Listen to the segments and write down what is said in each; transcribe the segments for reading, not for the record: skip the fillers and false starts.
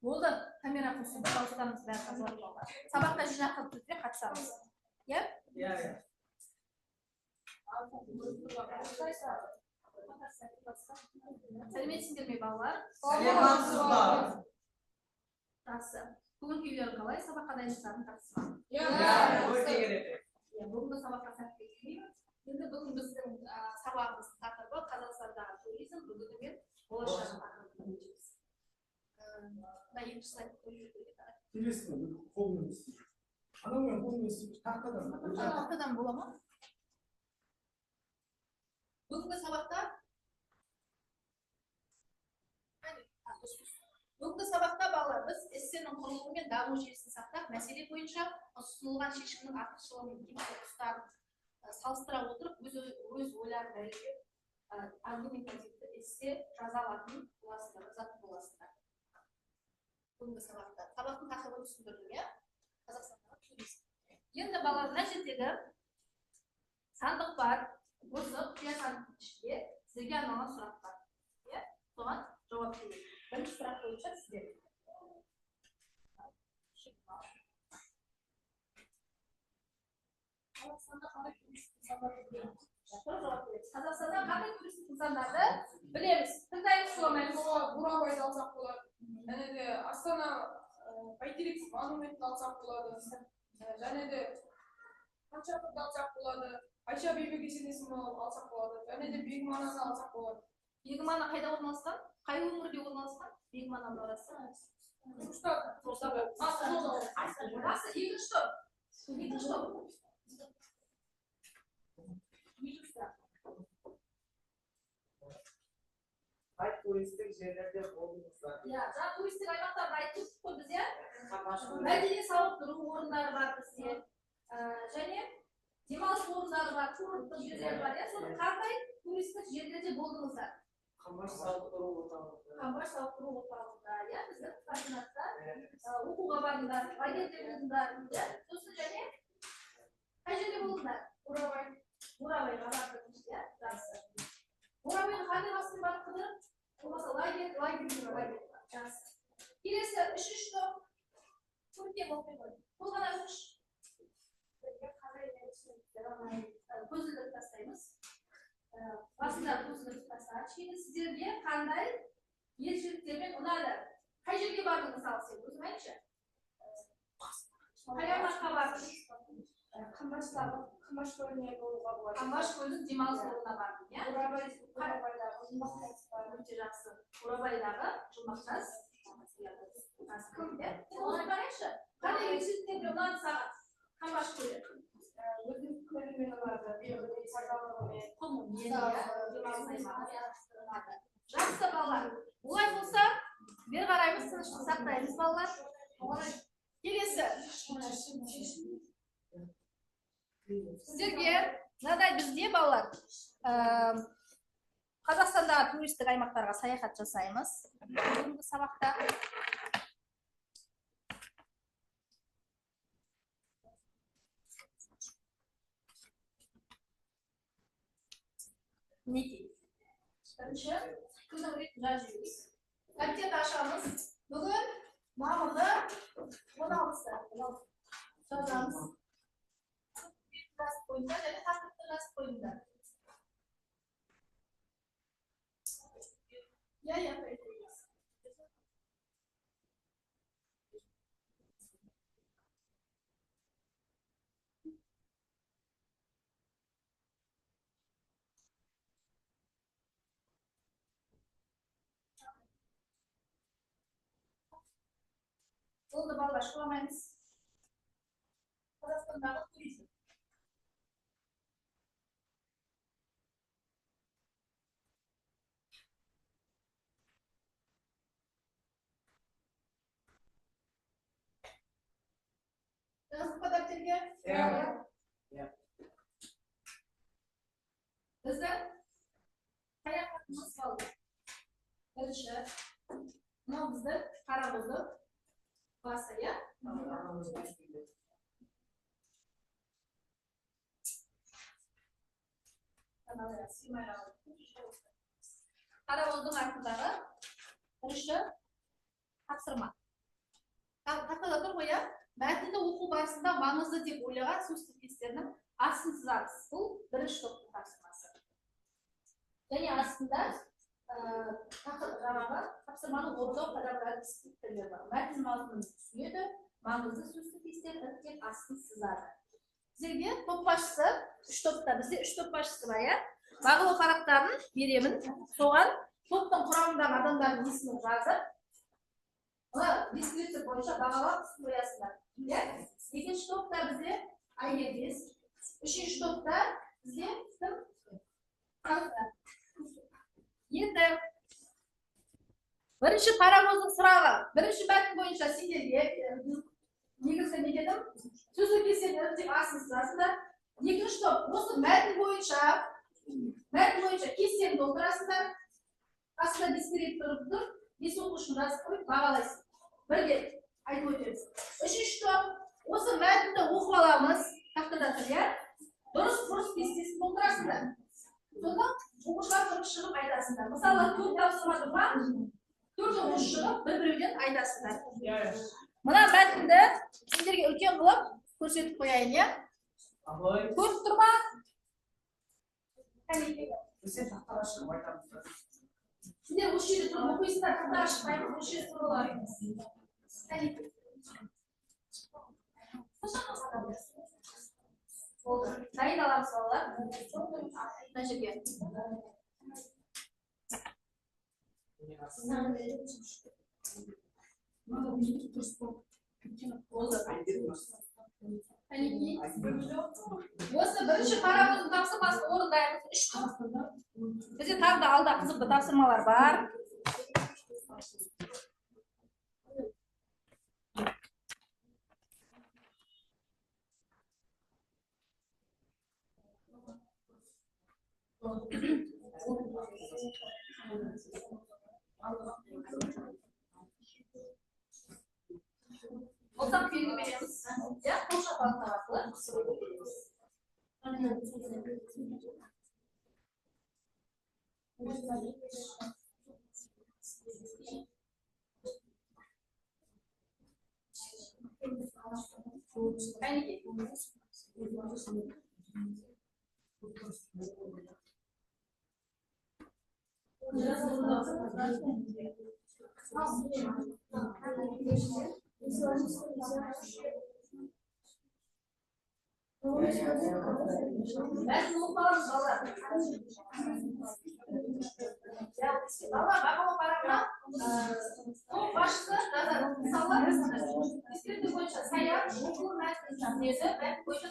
Болды, камера қосып, дауыстарымыз бәрі тазалап. Сабаққа жинаққа түрде қатысамыз. Иә? Иә. Сәлеметсіздер ме, балалар? Саламатсыздар. Жақсы. Бүгін күйлерің қалай? Сабаққа дайындықтарың жақсы ма? Иә, өте керек. Бүгінгі сабаққа сәтті келмейміз. Енді бүгін біздің сабағымыздың тақырыбы Қазақстандағы туризм, бүгіні мен болашақ тақырыбын өтеміз. Екінші слайд қойып жүргенде Келесің, қолмен істейді. Анаумен қолмен істейді, тақтадан бола ма? Бүгінгі сабақта балалар біз эссенің құрылымы мен даму жүйесін сақтап, мәселе бойынша ұсынылған шешімнің артықшылығы мен кемшілік тұстарын салыстыра отырып, өз ойларын дәлелдеп, аргументативті эссе жаза алатын боласыздар. Бүгінгі сабақтың тақырыбын түсіндірдім, иә? Қазақстандағы туризм. Енді балалар, мына жердегі сандық бар, осы құпия сандықтың ішінде сіздерге арналған сұрақ бар. Иә? Соған жауап берейік. Бірінші сұрақ бойынша сіздер. Қазақстанда қандай туристік нысандарды білеміз? Тыңдаймыз жоламаймыз. Бурабайды алсақ болады. Және де Астана Бәйтерек монументін алсақ болады. Және де Ханшақырды алсақ болады. Айша бибі кесенесін алсақ болады. Және де Бегмананы алсақ болады. Бегмана қайда орналасқан? Қай өңірде орналасқан? Бегмана орналасқан. Қай туристік жерлерде болдыңыздар? Иә, жаңа туристік аймақтарды айтып қой біз, иә? Мәдени сауықтыру орындары бар бізде. Және демалыс орындары бар, курорттық жерлер бар, иә? Соны қандай туристік жерлерде болдыңыздар? Қамбаш сауықтыру орталығында, иә, біздің координатта оқуға барыңдар, лагерьде болыңдар, иә? Сосын және қай жерде болыңдар? Бурабайға бардыңыз, иә? Жақсы. Бурабайдың қандай басын бар қыдырып? Болмаса лагерь бар. Жақсы. Келесі үшінші топ. Көркем оқи ғой. Бұл ғана үш. Көзілдіріп тастаймыз. Басында көзілдіріп тастайық. Сіздерге қандай елшіліктермен ұнады? Қай жерге бардың, мысалы, сен өзің айтшы? Қай аймаққа бардың? Қамбаш көліне болуға болады. Қамбаш көлінің демалыс орнына бардың, иә? Бурабайдағы жұмақтас бар. Өте жақсы. Бурабайдағы жұмақтас. Оны қарайшы. Қандай елшіліктерге ұнады саған? Қамбаш көлі. Өзінің көлімен ұнады. Жақсы, балалар. Олай болса, бері қараймыз, тыныштық сақтаймыз, балалар. Келесі. Сіздерге мынадай бізде, балалар, Қазақстандағы туристік аймақтарға саяхат жасаймыз. Бүгінгі сабақта. Мінекей. Бірінші, күннің ретін жазып. Газет ашамыз. Бүгін мамырда 16-сы. Жазамыз. Жазып қойыңдар, және тақырыпты жазып қойыңдар. Иә, қайтеміз. Болды, балалар, шуламаймыз. Қазақстандағы туризм. Жазып па дәптерге? Иә. Біздің саяхатымыз қалды. Бірінші, мынау біздің қарабұздың басы, иә? Қарабұздың артындағы бірінші тапсырма. тақтада тұр ғой, иә? Мәтінді оқу барысында маңызды деп ойлаған сөз тіркестерінің астын сызамыз. Бұл бірінші топтың тапсырмасы. Және астында жаңағы тапсырманы орындау қадамдары тізбектері бар. Мәтін мазмұнын түсінеді, маңызды сөз тіркестерін іріктеп астын сызады. Сіздерге топ басшысы, үш топта, бізде үш топ басшысы бар, иә? Бағалау парақтарын беремін. Соған топтың құрамындағы адамдардың есімін жазып, дискретті бойынша бағалап қоясыздар. Екінші топта бізде айгербес. Үшінші топта бізде кім? Енді бірінші парагоздың сұрағы, бірінші мәтін бойынша сендерге негізгі не дедім? Сөз тіркестерін іріктеп астын сызасыңдар. Екінші топ, осы мәтін бойынша кестені толтырасыңдар. Астында дискрет тұр, бес оқушыны жазып қойып бағалайсың. Бірге айтып өтеміз. Үшінші топ, осы мәтінді оқып аламыз, тақтада тұр, иә? Дұрыс кестесін толтырасыңдар. Сонда оқушылар тұрып шығып айтасыңдар. Мысалы, төрт тапсырма тұр ма? Төрт оқушы шығып бір-біреуден айтасыңдар. Мына мәтінді сендерге үлкен қылып көрсетіп қояйын, иә? Көріп тұр ма? Сендер осы жерде тұрып оқисыңдар, тақтаға шықпаймыз, осы жерде тұрып аларыңыз. Болды. Дайын аламыз балалар. Мына жерге. Осы бірінші парагоздың тапсырмасын орындаймыз. Үш топ. Бізде тағы да алда қызықты тапсырмалар бар. Olsam filmi veririz. Ya, boş yapalım taraflı. Ben muhtarım valla. Valla ben o paramla çok başta da insanlar iskilde boyunca sayar okulu merkezinde ben boyunca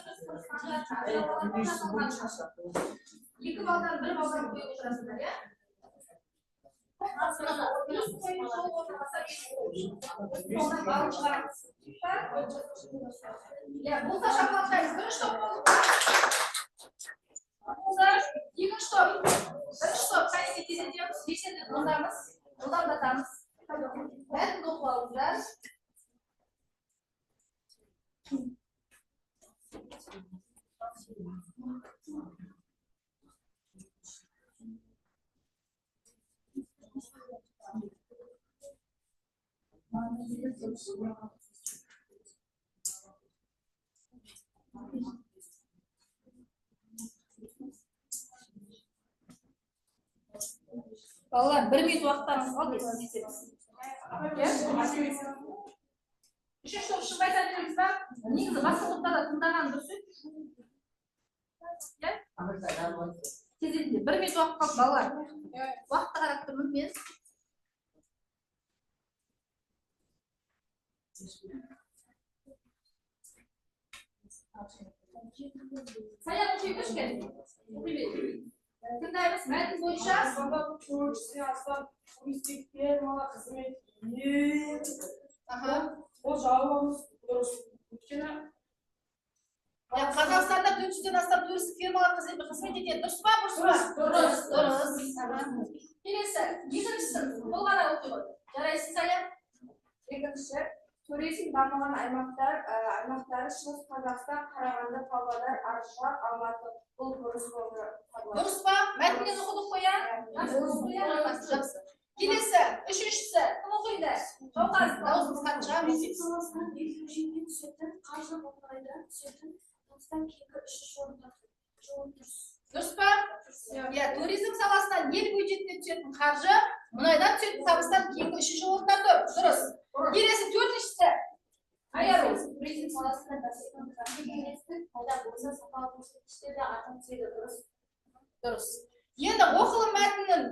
iki baldan bir baldan koyup oturasınlar ya. Ya bu da şaplaktayız. Bir stop oldu. İki stop. Bir stop. Sen ikisini diyoruz. Geçen onlarımız. Ondan da tanız. Ben doku alacağız. Vallahi bir minut vaxtlarınız qaldı, deseniz. Üçüncü top şık aytabiliriz ba? Негізі басқа топтарда тыңдаған дұрыс еді. Кезінде бір минут уақыт қалды балалар. Уақытқа қарап тұрмын мен. Саяқ оқи көшкен. Тыңдаймыз, мәтін бойынша қызмет. Ол жауабымыз дұрыс. Өйткені Қазақстанда 400-ден астам туристік фирмалар қызмет етеді. Дұрыс па, бұрыс па? Дұрыс. Келесі, екіншісі бұл ғана оқиды. Жарайсыз саяқ. Екінші, туризм дамыған аймақтары Шығыс Қазақстан, Қарағанды, Павлодар, Аршақ, Алматы. Бұл дұрыс болды. Дұрыс па? Мәтіннен оқыдық қоя? Жақсы. Келесі, үшіншісі, кім оқиды? Жауқаз, дауысыңыз қатты шыға, білсеңіз. саласынан елдеушіге түсетін қаржы мұнайда түсетін табыстан кейінгі үшінші орында тұр. Жауап дұрыс. Дұрыс па? Иә, туризм саласынан ел бюджетіне түсетін қаржы, мұнайдан түсетін табыстан кейінгі үшінші орында тұр. Дұрыс. Келесі, төртіншісі. Айару. Туризм саласында бәсекелестік пайда болса сапалы көрсеткіштер де артып түседі. Дұрыс. Дұрыс. Енді оқылым мәтінін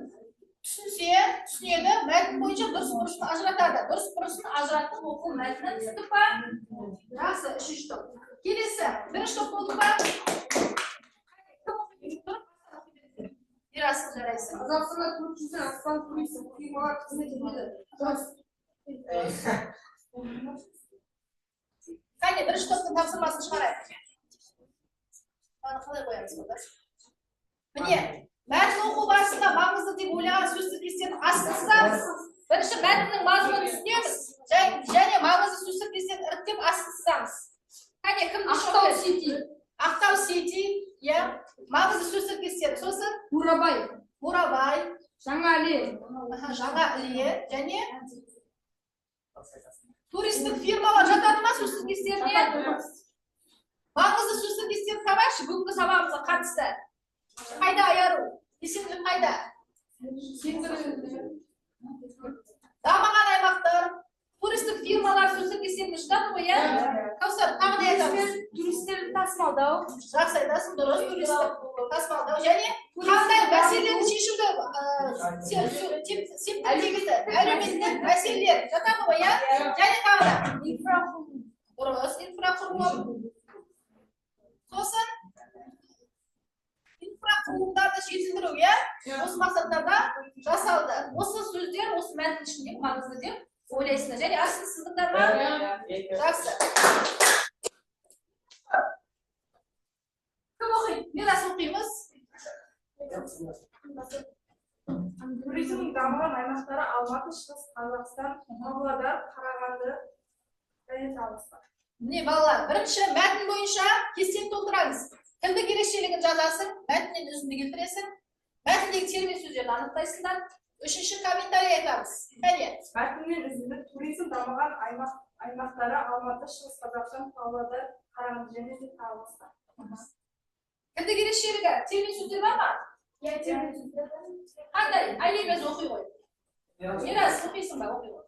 түсінеді, мәтін бойынша дұрыс бұрысын ажыратады. Дұрыс бұрысын ажыраттық оқылым мәтінін түсіндік па? Жақсы, үшінші топ. Келесі, бірінші топ болды па? Ерасыл жарайсың. Қазақстанда 400-ден астам туристік фирмалар қызмет етеді. Дұрыс. Қане, бірінші топтың тапсырмасын шығарайық. Қалай қоямыз бұлда? Міне, мәтін оқу барысында маңызды деп ойлаған сөз тіркестерін астынсаңыз, бірінші мәтіннің мазмұнын түсінеміз, және маңызды сөз тіркестерін іріктеп астынсаңыз. Қане, кімді шоқтай? Ақтау Сити, иә, маңызды сөз тіркестері. Сосын Бурабай, Жаңа-Іле, және туристік фирмалар жатады ма сөз тіркестеріне? Маңызды сөз тіркестерін табайықшы, бүгінгі сабағымызға қатысты. Қайда Айару? Есімдік қайда? Дамыған аймақтар, туристік фирмалар сөз тіркестеріне жатады ғой, иә? Кәусар, тағы да айтамыз. Туристерді тасымалдау. Жақсы айтасың, дұрыс, туристік тасымалдау. Және қандай мәселелерді шешуді септігізді әлеуметтік мәселелер жатады ғой, иә? Және тағы да дұрыс, инфрақұрылым. Сосын инфрақұрылымдарды жетілдіру, иә? Осы мақсаттарда жасалды. Осы сөздер, осы мәтін ішінде маңызды деп ойлайсыздар. Және астын сыздыңдар ма? Жақсы. Кім оқиды? Мирас оқимыз. Туризмнің дамыған аймақтары Алматы, Шығыс Қазақстан, Павлодар, Қарағанды және тағы. Міне балалар, бірінші мәтін бойынша кестені толтыраңыз. Тілдік ерекшелігін жазасың, мәтіннен үзінді келтіресің, мәтіндегі термин сөздерді анықтайсыңдар. Үшінші комментарий айтамыз. Кәне? Мәтіннен үзінді туризм дамыған аймақтары Алматы, Шығыс Қазақстан, Павлодар, Қарағанды және тағы. Тілдік ерекшелігі термин сөздер бар ма? Иә, термин сөздер. Қандай? Айлемез оқи ғой. Мирас, оқисың ба? Оқи ғой.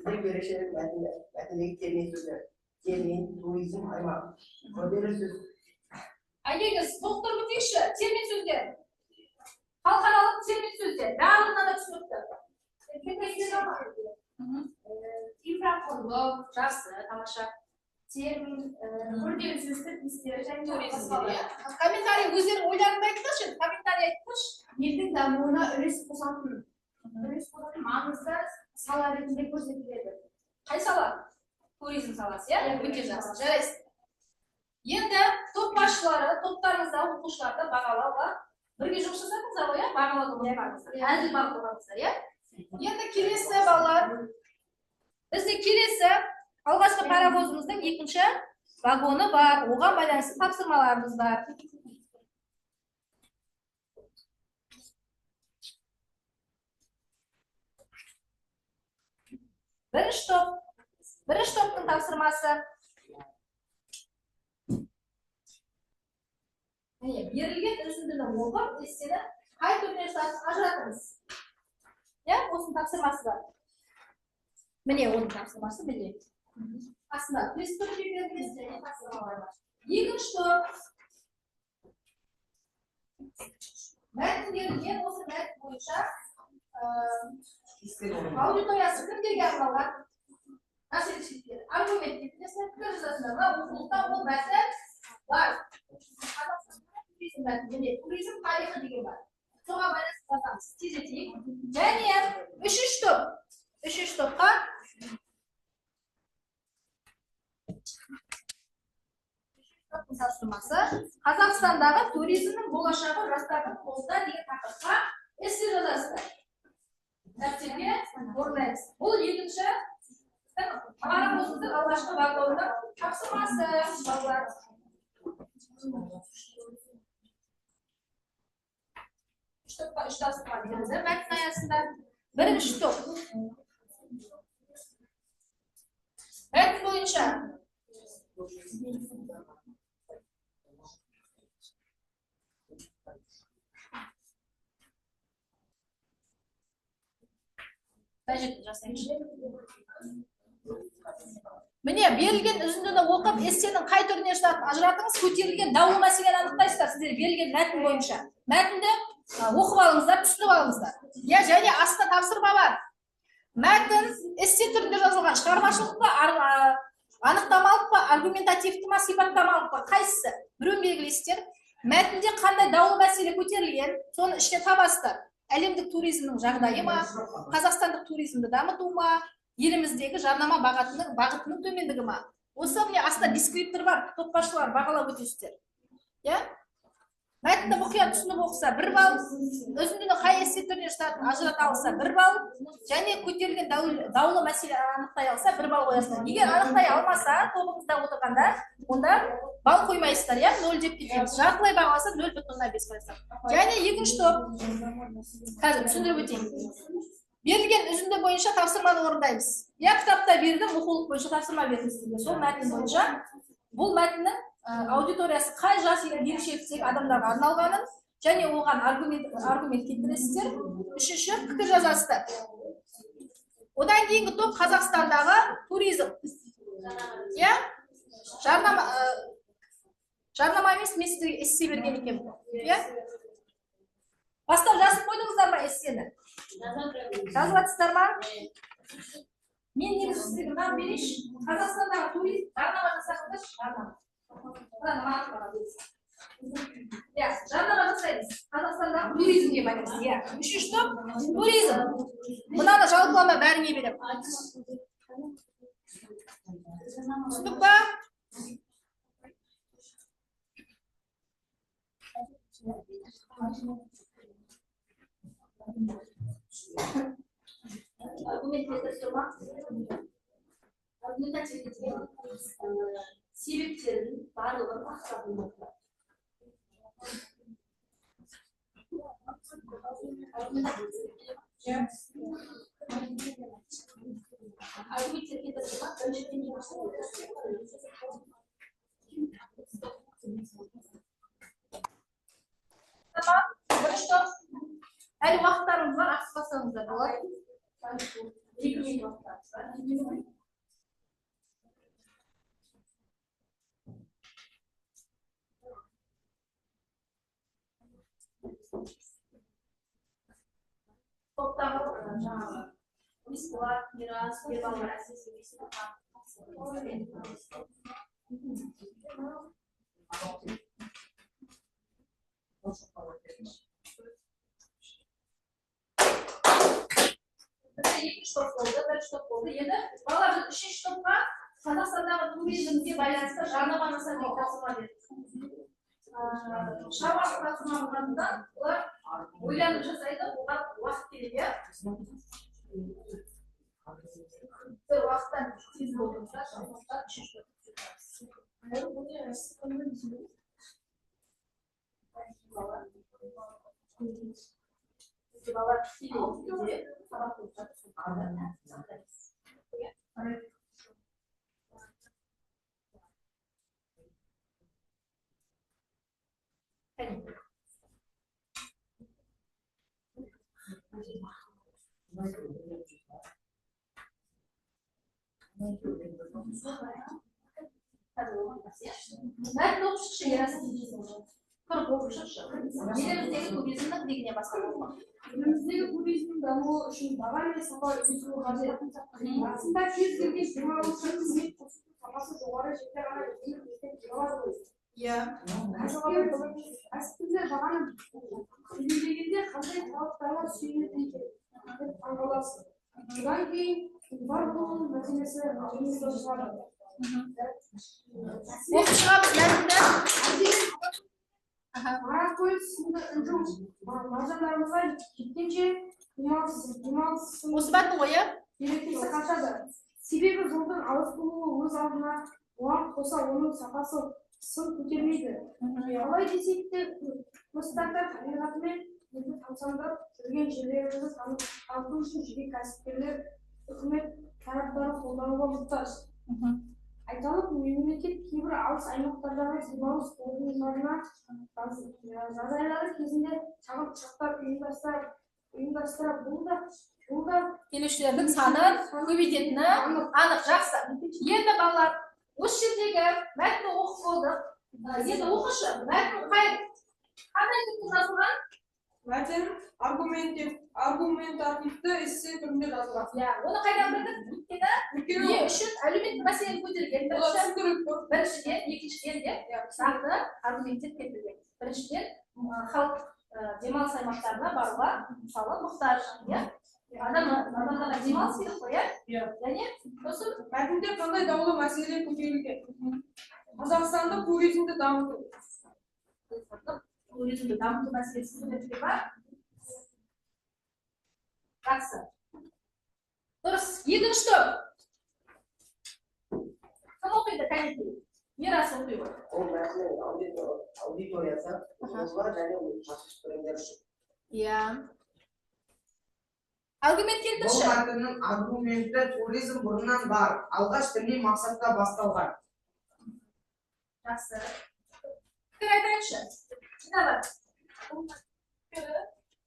Тілдік ерекшелік мәтіндегі термин сөздер. Термин, туризм, аймақ. Күрделі сөз. Айлемез, толықтырып өтейікші. Термин сөздер. Халықаралық термин сөздер. Барлығына да түсінікті. Инфрақұрылым, Жақсы, тамаша. термин, күрделі сөздер, естері және Туризм. Комментарий өздерің ойларыңды айтыңдаршы. Комментарий айтыңдаршы. елдің дамуына үлес қосатын маңызды сала ретінде көрсетіледі. Қай сала? Туризм саласы, иә? Өте жақсы. Жарайсың. Енді топ басшылары, топтарыңызда оқушыларды бағалауға бірге жұмыс жасадыңыздар ғой, иә? Бағалауды ұмытпаңыздар. Әділ бағалаңыздар, иә? Енді келесі балалар. Бізде келесі алғашқы паровозымыздың екінші вагоны бар. Оған байланысты тапсырмаларымыз бар. Бірінші топтың тапсырмасы. Берілген үзіндіні оқып, кестені қай түріне жататынын ажыратыңыз. Иә, осының тапсырмасы бар. Міне оның тапсырмасы міне. Астында тест түрінде берілген және тапсырмалар бар. Екінші топ. Мәтін берілген осы мәтін бойынша аудиториясы кімдерге арналған? Нашелшіліктер. Аргумент кеткенесіне пікір жазасыңдар ма? Оқулықта ол мәтін бар. Туризм мәтін, міне туризм тарихы деген бар. Соған байланысты жазамыз. Тез етейік. Және үшінші топ. Үшінші топқа тапсырмасы Қазақстандағы туризмнің болашағы жастардың қолында деген тақырыпқа эссе жазасыздар. Дәптерге орындаймыз. Бұл екінші паровоздың алғашқы вагонының тапсырмасы балалар. Үш тапсырма берілді мәтін аясында. Бірінші топ. Мәтін бойынша. Міне, берілген үзіндіні оқып, эссенің қай түріне жататынын ажыратыңыз, көтерілген даулы мәселені анықтайсыздар, сіздер берілген мәтін бойынша. Мәтінді оқып алыңыздар, түсініп алыңыздар. Я және астына тапсырма бар. Мәтін эссе түрінде жазылған шығармашылық па, анықтамалық па, аргументативті ма, сипаттамалық па, қайсысы? Біреуін белгілейсіздер. Мәтінде қандай даулы мәселе көтерілген, соны іште табасыздар. Әлемдік туризмнің жағдайы ма, қазақстандық туризмді дамыту ма, еліміздегі жарнама бағытының төмендігі ма? Осы міне астында дескриптор бар, топ басшылар бағалап өтесіздер. Мәтінді мұқият түсініп оқыса 1 балл, өзіндегі қай эссе түріне жататынын ажырата алса 1 балл, және көтерілген даулы мәселе анықтай алса 1 балл қоясыздар. Егер анықтай алмаса, тобыңызда отырғанда, онда балл қоймайсыздар, 0 деп кетеміз. Жартылай бағаласа 0,5 қоясыздар. Және екінші топ, қазір түсіндіріп өтейін. Берілген үзінді бойынша тапсырманы орындаймыз. Кітапта бердім, оқулық бойынша тапсырма бердім сізге. Сол мәтін бойынша бұл мәтіннің аудиториясы қай жас ерекшеліктегі адамдарға арналғанын және оған аргумент келтіресіздер. Үшінші пікір жазасыздар. Одан кейінгі топ Қазақстандағы туризм. Жарнама емес, мен сіздерге эссе берген екен. Бастап жазып қойдыңыздар ма эссені? Жазып жатсыздар ма? Мен негізі сіздерге мынаны берейінші. Қазақстандағы туризм жарнама жасаңыздар, жарнама. Жарнама жасаймыз. Қазақстандағы туризмге байланысты. Үшінші топ туризм. Мынаны жалпылама бәріңе беремін. Түсіндік па? Себептердің барлығын ақсап болмақта. Әлі уақыттарыңыз бар, ақсықпасаңыздар болады. 2 минут уақыттарыңыз бар. Топтағы жаңағы Мисболат, Мирас, Ербалар әсіресе екінші топ болды, бірінші топ болды. Енді балалар үшінші топқа Қазақстандағы туризмге байланысты жарнама жасауға тапсырма берді. Шаруашылық тапсырма болғанда олар ойланып жасайды, оған уақыт керек. Бір уақыттан тез болдыңыздар, сондықтан үшінші топ. Балалар тікелей сабақ болып жатыр. Мәтін оқып шықшы, Қырық оқып шықшы. Еліміздегі туризмнің дегеннен басқа болмақ. Еліміздегі туризмнің дамуы үшін баға мен сапа өсуі қажет. Расында кез келген демалушы қызмет көрсету сапасы жоғары жерде ғана еңбектен болады ғой. Кәсіпкерлер бағаны белгілегенде қандай талаптарға сүйенеді екен деп таңғаласың. Одан кейін бар болу мәселесі алдымызда шығады. Оқып шығамыз мәтінді. Маракөл сынды үнжу маржандарымызға жеткенше демалыс Осы мәтін ғой, берекесі қашады. Себебі жолдың алыс болуы өз алдына, оған қоса оның сапасы сын көтермейді. Алай десек те, көзтартар табиғатымен елді тамсандырып жүрген жерлерімізді дамыту үшін жеке кәсіпкерлер, үкімет тараптары қолдауға мұқтаж. Айталық, мемлекет кейбір алыс аймақтардағы демалыс орындарына жаз айлары кезінде шағын ұшақтар ұйымдастырып, бұл да келушілердің санын көбейтетіні анық. Жақсы. Енді балалар, осы жердегі мәтінді оқып болдық. Енді оқышы, мәтін қандай түрде жазылған? Мәтін аргументативті эссе түрінде жазылған. Оны қайдан білдік? Өйткені Не үшін әлеуметтік мәселені көтерген? Біріншіден, екіншіден де нақты аргументтер келтірген. Біріншіден, халық демалыс аймақтарына баруға мысалы мұқтаж. Адамдарға демалыс керек қой, және сосын мәтінде қандай даулы мәселе көтерілген? Қазақстанда туризмді дамыту. туризмді дамыту мәселесі көтерілген бар. Жақсы. Дұрыс. Екінші топ. Кім оқиды, кәнекей? Мирас оқиды. Ол мәтіннің аудиториясы оқушылар және жасөспірімдер үшін. Иә. Аргумент Бұл келтірші. мәтіннің аргументі туризм бұрыннан бар, алғаш діни мақсатта басталған. Жақсы. Пікір айтайыншы. Давай.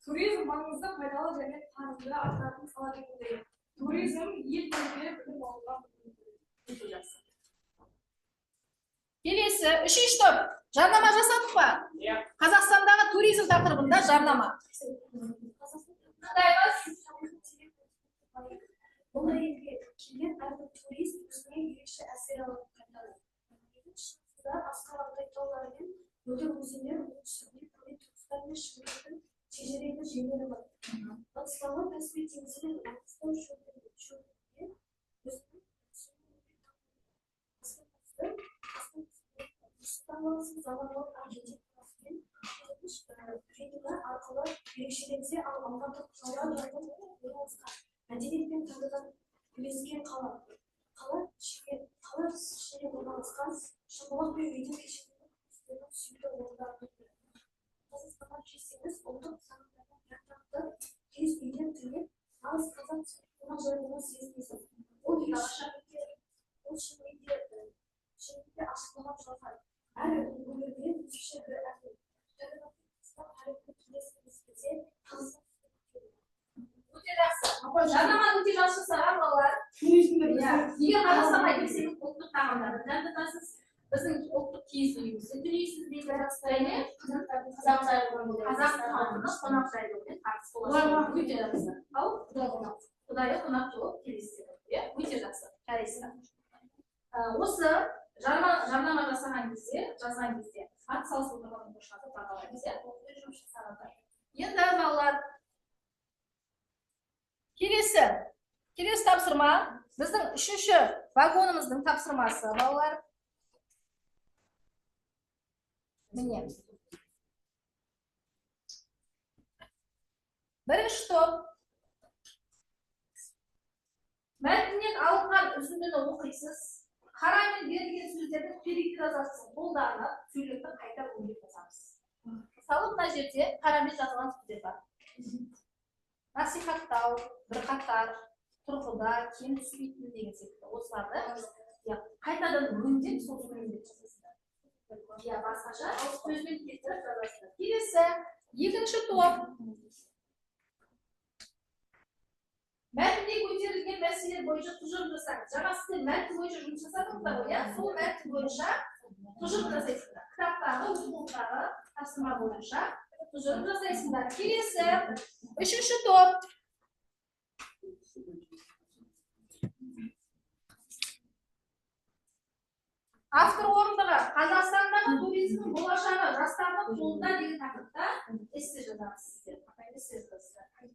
Туризм маңызды, пайдалы және танымды атқаратын сала ретінде. Туризм ел білімге білім алуға мүмкіндік береді. Келесі, үшінші топ. Жарнама жасадық па? Қазақстандағы туризм тақырыбында жарнама. Қытайға Бұл елге келген әрбір турист өзіне ерекше әсер алып қайтады. Шығысында Асқар Алтай таулары мен Мөлдір өзендер, оңтүстігінде Көне Түркістан мен Шымкенттің шежірелі жерлері бар. Батыстағы Каспий теңізі мен Маңғыстау шөлдерінде заманауи архитектурасымен реңі арқылы ерекшеленсе, ал алматы қала жағынан орналасқан мәдениет пен табиғат үйлескен қала ішінде орналасқан шымылық пен үйдің кешенді сүйікті орындары. Қазақстанға келсеңіз, ұлттық сағаттардың жақтақты киіз үйден түнеп, нағыз қазақ қонақжайлығын сезінесіз. Ол шынымен де ашылмаған жалған. Әр өңірде өзгеше бір әдет. өте жақсы. Жарнаманы өте жақсы жасаған балалар. Егер Қазақстанға келсеңіз, ұлттық тағамдарды таңдатасыз. Біздің ұлттық киіз үйімізді түнейсіз дейді. Және қазақ халқының қонақжайлығымен тартыс болады. Өте жақсы. Ал құдайы қонақ болып келесіздер. Өте жақсы. Жарайсыздар. Осы жарнама жазған кезде ат салыстырмадан қошқаты бағалаймыз. Енді балалар, келесі тапсырма біздің үшінші вагонымыздың тапсырмасы балалар. Міне. Бірінші топ. Мәтіннен алынған үзіндіні оқисыз. Қара мен берілген сөздердің керекті жазасын қолданып, сөйлемді қайта өңдеп жазамыз. Мысалы, мына жерде қарамен жазылған сөздер бар. Насихаттау, бірқатар, тұрғыда, кем түспейтін деген секілді. Осыларды қайтадан өңдеп, сол сөйлемді жазасыздар. Басқаша сөзбен келтіріп жазасыздар. Келесі, екінші топ. Мәтінде көтерілген мәселелер бойынша тұжырым жасаңыз. Жаңа сіздер мәтін бойынша жұмыс жасадыңыздар ғой, сол мәтін бойынша тұжырым жасайсыңдар. Кітаптағы, оқулықтағы тапсырма бойынша тұжырым жасайсыңдар. Келесі, үшінші топ. Автор орындаған Қазақстандағы туризмнің болашағы жастардың қолында деген тақырыпта эссе жазамыз сіздер. Эссе жазасыздар.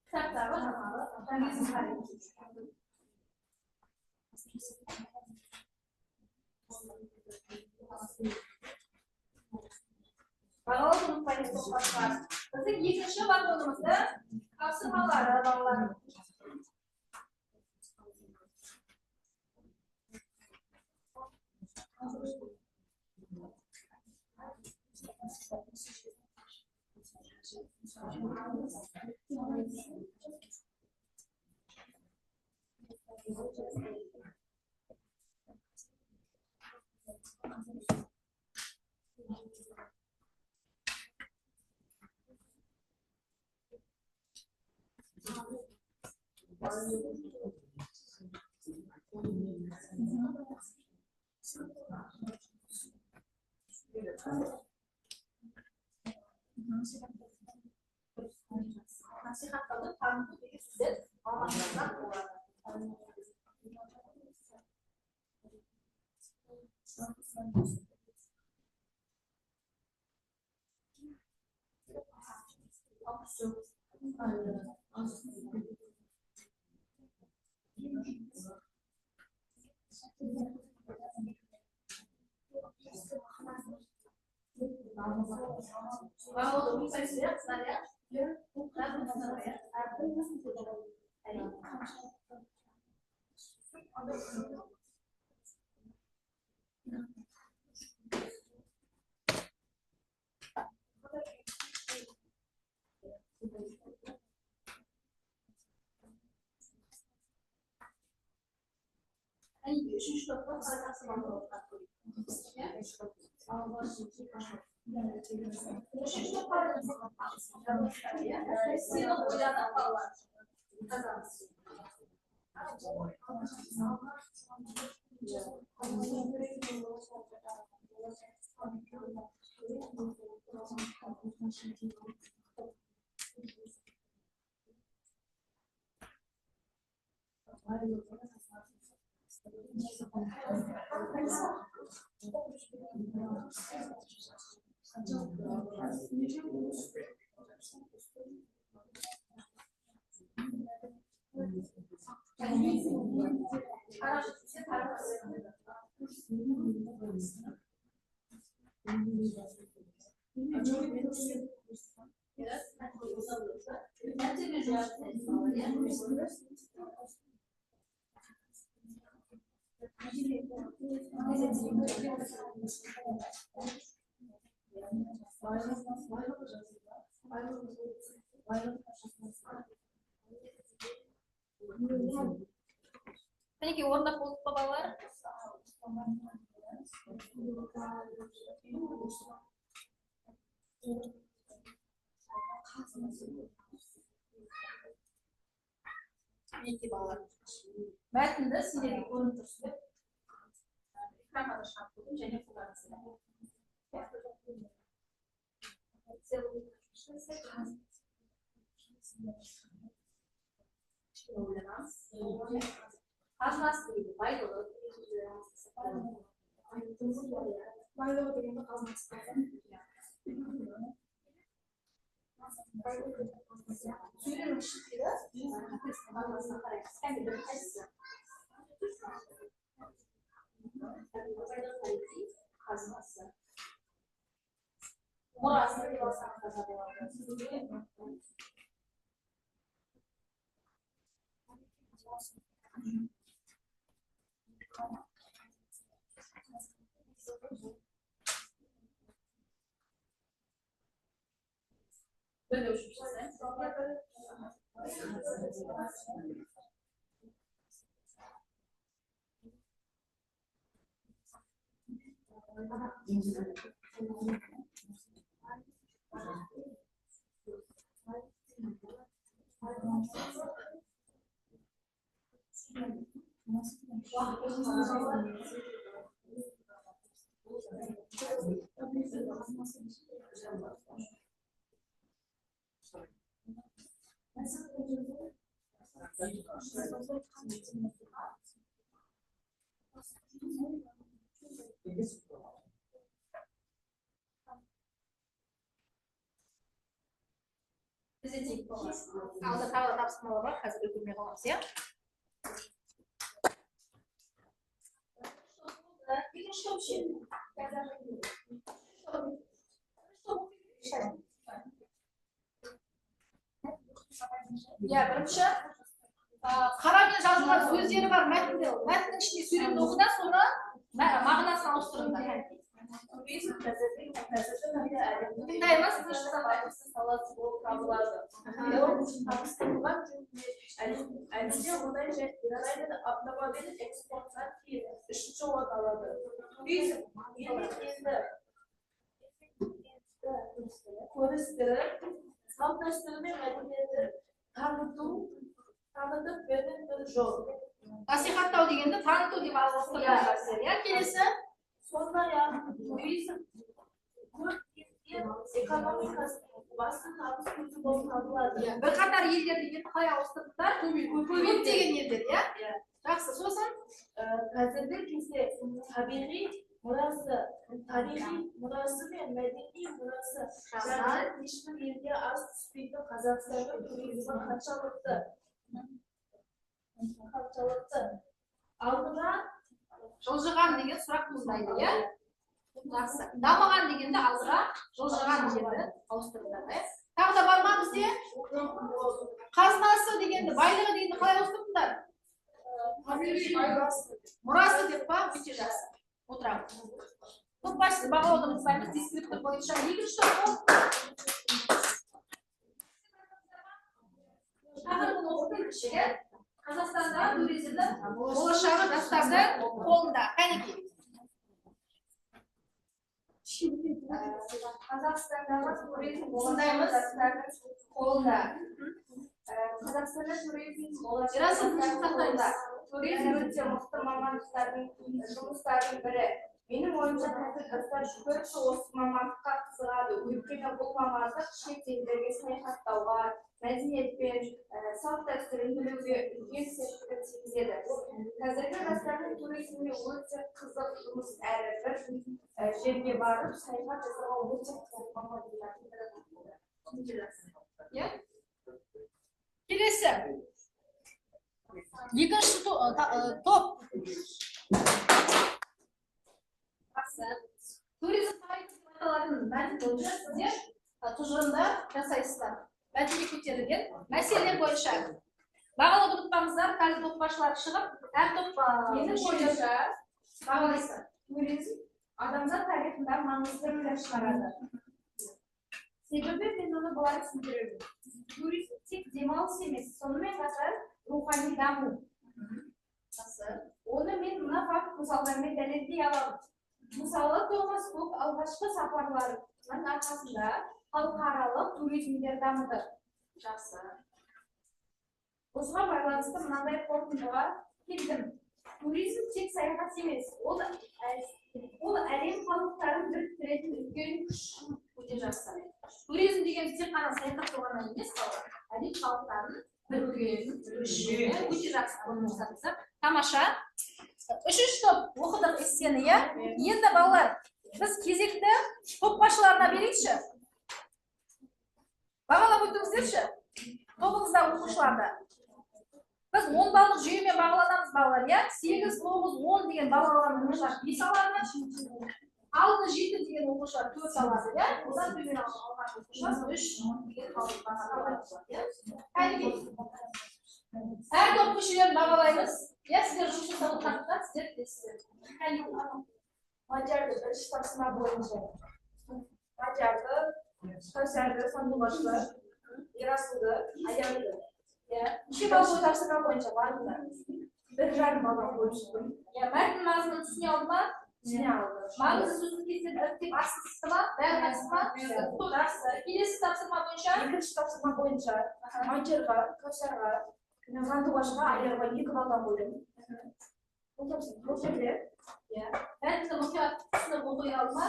Кітаптағы жаңағы туризм тарихы. Бағалы ұмытпайтын тоқтатпас. Біздің екінші вагонымызда тапсырмалары балалар. Насихаттауды таныту деген сөздер мамандардан болады. Üçüncü nokta karartı mantığı. Üçüncü nokta senin oylanan bağlar kazansın. Peki orada bulduk babalar. İki babalar. Metninde sinelik görüntüsü. Ekranda şart olun, cennet kullanısı. Қазынасы дейді, байлығы. Байлығы дегенде қазынасы. Сөйлемнің шыққыда, мағынасына қарай қысқанды бір қайсысы. Қазынасы. Мұрасы деп алсақ таза болады. Böyle uçuşsa. Бізде тек алда тағы да тапсырмалар бар, қазір үлгермей қаламыз, иә? Иә, бірінші қарамен жазылған сөздері бар мәтінді. Мәтіннің ішінде сөйлемді оқыда, соны мағынасын ауыстырыңдар. туризм қазіргі таңда әлемнің Мындай емес, сіз маңызды саласы болып табылады. Ол үшін табыстырылған әлемде мұнай және автомобиль экспортынан кейін үшінші орын алады. Туризм көрістірі, салт дәстүрі мен мәдениеті танытып берген бір жол. насихаттау дегенді таныту деп алғыстырған. Иә, келесі. Сондай-ақ туризм экономикасы басты табыс көзі болып табылады. Бірқатар елдерді енді қалай ауыстырдыңдар? Көптеген елдер, иә? Жақсы, сосын Қазіргі кезде тарихи мұрасы мен мәдени мұрасы жағынан ешбір елге аз түспейтін Қазақстанның туризмі қаншалықты алдыға жылжыған деген сұрақ туындайды, иә? Жақсы. Дамыған дегенде алдыға жылжыған жерді ауыстырдыңдар, иә? Тағы да бар ма бізде? Қазынасы дегенді, байлығы дегенді қалай ауыстырдыңдар? Мұрасы деп па? Өте жақсы. Отырамыз. Топ басшысы бағалауды ұмытпаймыз. Дискриптор бойынша екінші топ ол. Тақырыбын оқытыңызшы, иә? Қазақстанда туризмнің болашағы жастардың қолында. Қанекей. Қазақстандағы туризм Осындаймыз. жастардың қолында. Қазақстанда туризм Ерасыл сақтауда. туризм өте мықты мамандықтардың жұмыстардың бірі. Менің ойымша қазір жастар көбісі осы мамандыққа қызығады. Өйткені бұл мамандық шет елдерге саяхаттауға, мәдениет пен салт дәстүрін білуге үлкен септігін тигізеді. Қазіргі жастардың туризмге өте қызық жұмыс әрі бір жерге барып саяхат жасауға өте қызық мамандықтардың бірі. Келесі. Екінші топ. Туризм тарихы деп аталатын мәтін бойынша сіздер тұжырымдар жасайсыздар. Мәтінге көтерілген мәселелер бойынша бағалауды ұмытпаңыздар. Қазір топ басшылары шығып, әр топ Менің ойымша бағалайсың. туризм адамзат тарихында маңызды рөл шығарады. Себебі мен оны былай түсіндіремін. Туризм тек демалыс емес, сонымен қатар рухани даму. Оны мен мына факт мысалдармен дәлелдей аламын. Мысалы, Томас Кук алғашқы сапарларының арқасында халықаралық туризмдер дамыды. Жақсы. Осыған байланысты мынандай қорытындыға келдім. Туризм тек саяхат емес, ол әлем халықтарын біріктіретін үлкен күш. Өте жақсы. Туризм деген тек қана саяхаттау ғана емес, әлем халықтарын біріктіретін күш. Өте жақсы көріністіңіздер. Тамаша. Үшінші топ оқыдық эссені, иә? Енді балалар, біз кезекті топ басшыларына берейікші. Бағалап өтіңіздерші. Тобыңыздағы оқушыларды. Біз 10 баллық жүйемен бағаланамыз балалар, иә? 8, 9, 10 деген бағалаған оқушылар 5 алады. 6, 7 деген оқушылар 4 алады, иә? Одан төмен алған оқушылар 3 деген бағаланады, иә? Қайнекей. Әр топ мүшелерін бағалаймыз. Я сіздер жұмыс жасап отырғанда сіздер білесіздер. Мадиарды бірінші тапсырма бойынша. Мадиарды, Кәусәрді, Сандуғашты, Ерасылды, Аянды. Неше балл тапсырма бойынша бардыңдар? 1,5 балл бойынша. Мәтін мазмұнын түсіне алды ма? Түсіне алды. Маңызды сөзді кезден іріктеп асты ма? Бәрін асты ма? Жақсы. Келесі тапсырма бойынша? Екінші тапсырма бойынша Мадиарға, Кәусарға, Сандуғашқа, Аянға 2 балдан қойдым. Бұл жерде Мәтінді мұқият түсініп оқи алды ма?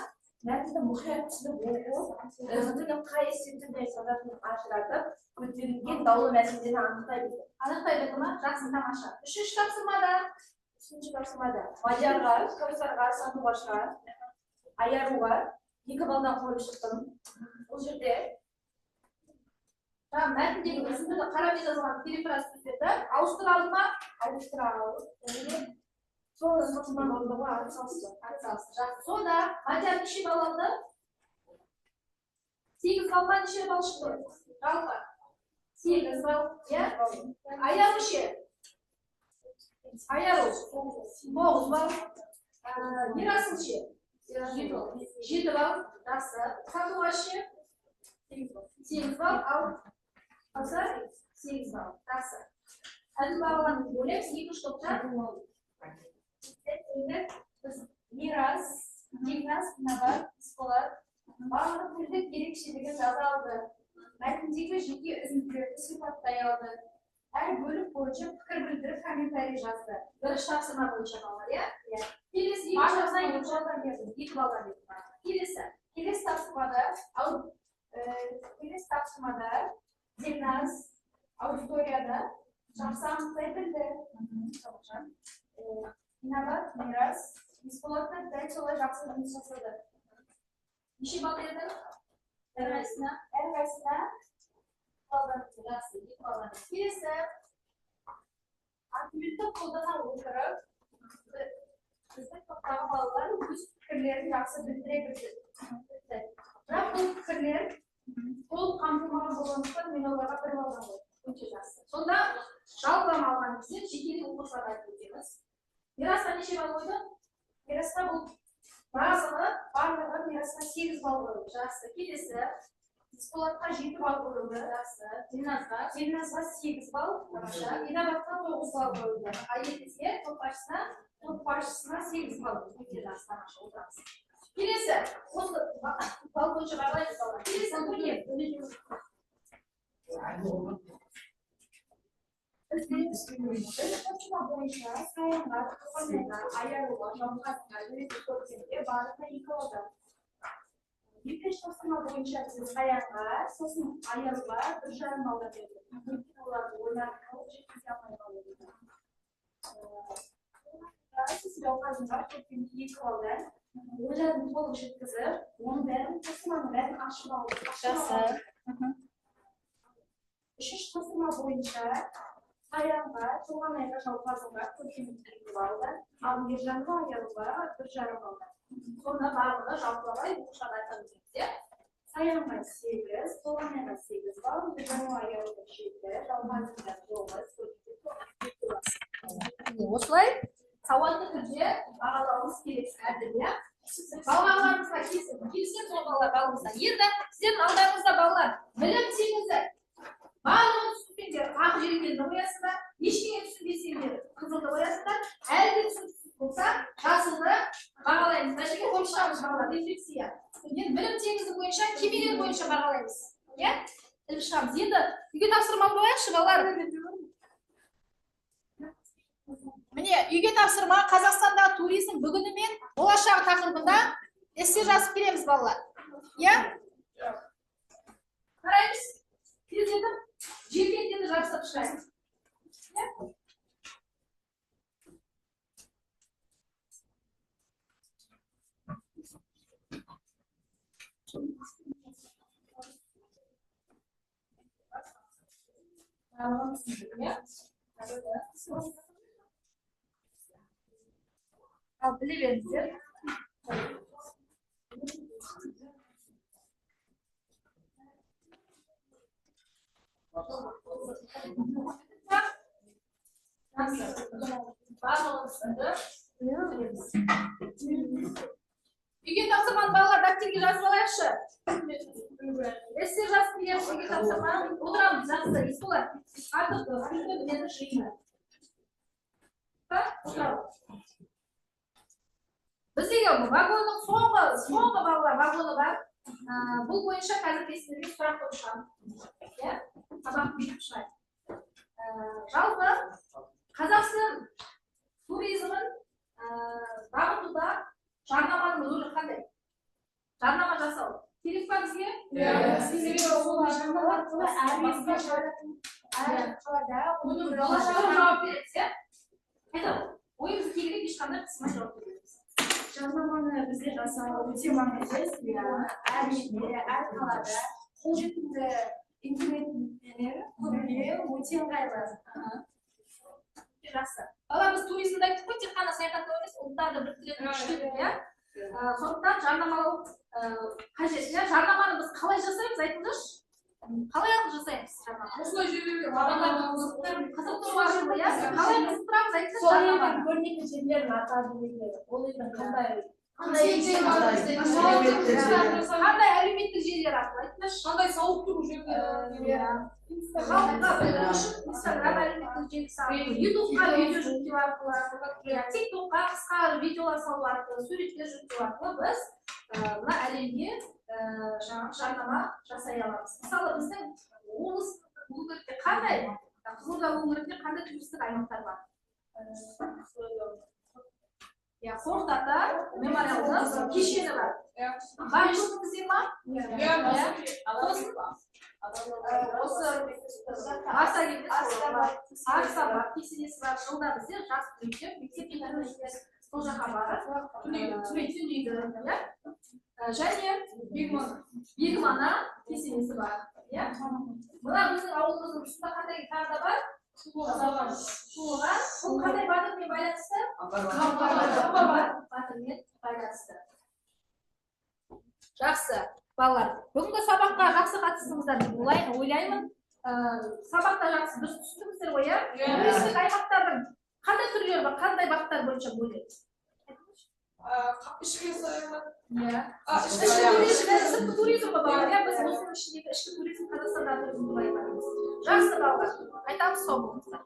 мәтінді мұқият түсініп оқу, өзінің қай есептігіне санатын ажыратып, көтерілген даулы мәселені анықтай білді. Анықтай білді ма? Жақсы, тамаша. Үшінші тапсырмада Мадиарға, Кәусарға, Сандуғашқа, Аяруға 2 балдан қойып шықтым. Бұл жерде мәтіндегі үзіндіні қарап жазылған перифраз сөздерді ауыстыра алды ма? ауыстыра алып, сол тапсырманы орындауға атсалысты. Жақсы. Сонда Мадияр неше балл алды? 8 баллға неше балл шықты? Жалпы 8 балл, иә? Аяру ше? Аяру 9 балл. Ерасыл ше? жеті балл жақсы. Сатуға ше 8 балл, ал қалса 8 балл жақсы. Әділ бағаларды бөлеміз екінші топта. Біз мирас, Дигнас, Набар, Сколар барлық тілдік ерекшелігі жазалды. Мәтіндегі жеке үзінділерді сипаттай алды. Әр бөлік бойынша пікір білдіріп комментарий жазды. Бірінші тапсырма бойынша балалар, иә? Келесі екі балдан берді. Келесі тапсырмада Дигнас аудиторияда жақсы анықтай білді. Набар, Мирас, Сколарда дәл солай жақсы жұмыс жасады. Неше балл еді? Әрқайсына балдан жақсы, 2 балдан. Келесі аргументті қолдана отырып, біздің топтағы балалар өз пікірлерін жақсы білдіре білді. Бірақ бұл пікірлер толық қамтылмаған болғандықтан мен оларға 1 балдан қойдым. Өте жақсы. Сонда жалпылама алған кезде жекелей оқушыларға айтып өтеміз. Мирасқа неше балл қойды? Мирасқа бұл барлығы Мирасқа 8 балл қойды. Жақсы. Келесі Сколарда 7 балл қойылды. Жақсы. Диназға 8 балл. Инабатқа 9 балл қойылды. Екінші топ басшысына 8 балл. Өте жақсы. Отырамыз. Келесі осы балл бойынша бағалаймыз балалар. Келесі Тапсырма бойынша саянға, тұрғынға, аяруға, жауынқасынға, жүректі көрсетке барлығы 2 алды. Екінші тапсырма бойынша біз саянға, сосын аяруға 1,5 балдан бердік. Мүмкін оларды ойларын қалып жеткізе алмай қалды. Сіз жауынқасынға 2 балдан ойларын толық жеткізіп, оның бәрін тапсырманың бәрін ашып алды. Жақсы. Үшінші тапсырма бойынша Саянға, туған айға жауқазынға көркемдік балды, ал ержанға аяруға 1,5 балды. Сонда барлығы жалпылай оқушыларға айтамыз де. Саянға 8, туған айға 8 балл, ержанға аяруға 7, жауқазынға 9. Осылай сауатты түрде бағалауымыз керек әділия. Балаларымызға келсем, сол балалар балымызға. Енді сіздердің алдарыңызда балалар білім теңізі. Барлығын түсінбеңдер, ақ жеріңдерді қоясыңдар, ештеңе түсінбесеңдер, қызылды қоясыңдар, әлде түсініксіз болса, жасылды бағалаймыз. Мәжеге қойшамыз балалар, рефлексия. Енді білім теңізі бойынша, кемелер бойынша бағалаймыз. Іліп шығамыз. Енді үйге тапсырма қояйықшы, балалар. Міне, үйге тапсырма Қазақстандағы туризм бүгіні мен болашағы тақырыбында эссе жазып келеміз, балалар. Қараймыз. Келдедім. Жеркендені жарыстап шығайын. Ал біле беріңіздер. Үйге тапсырманы балалар дәптерге жазып алайықшы. Эссе жазып келеміз, үйге тапсырманы отырамыз, жақсы, есколар. Артық мені жиыны. Біздегі вагонның соңғы балалар вагоны бар. Бұл бойынша қазір сіздерге сұрақ қойып шығамын. Сабақ беріп шығайын. Жалпы Қазақстан туризмін дамытуда жарнаманың рөлі қандай? Жарнама жасау керек па бізге? Оның болашағы жауап береміз, ойымыз келген ешқандай қысымай жауап береміз. Жарнаманы бізде жасау өте маңызды. Әр жерде, әр қалада қолжетімді интернеттер көбеюі өте ыңғайлы. Жақсы. Бала біз туризмді айттық қой, тек қана саяхаттау емес, ұлттарды біріктіретін күштер. Сондықтан жарнамалау қажет. Жарнаманы біз қалай жасаймыз, айтыңызшы? Қалай жасаймыз жарнаманы? Осылай жерлерде қызықтыруға қалай қызықтырамыз, айтыңызшы жарнаманы? Көрнекті жерлерін атап өтеді. Ол енді қандай Қандай әлеуметтік желілер арқылы айтыңызшы? Қандай сауықтыру жерлері Халыққа білу үшін Инстаграм әлеуметтік желісі арқылы, ютубқа видео жүктеу арқылы, тиктокқа қысқа видеолар салу арқылы, суреттер жүктеу арқылы біз мына әлемге жаңағы жарнама жасай аламыз. Мысалы біздің облыс өңірінде қандай, Қызылорда өңірінде қандай туристік аймақтар бар? Қордата мемориалдық кешені бар. Бар жоғыңызде ма? Арса бар, кесенесі бар. Жылда бізде жас түлектер мектеп бітірушілер сол жаққа барып, түнейді. Және Бегмана кесенесі бар. Мына біздің ауылымыздың тұсында қандай тағы да бар? Шуылған. Бұл қандай батырмен байланысты? Батырмен байланысты. Жақсы, балалар. Бүгінгі сабаққа жақсы қатыстыңыздар деп ойлаймын. Сабақта жақсы дұрыс түсіндіңіздер ғой, иә? Туристік аймақтардың қандай түрлері бар, қандай бағыттар бойынша бөледі? ішкі саяхат. Ішкі туризм бар, иә? Біз осының ішіндегі ішкі туризм Қазақстанда туризм деп айтамыз. Жақсы, балалар. Айтамыз, сау болыңыздар.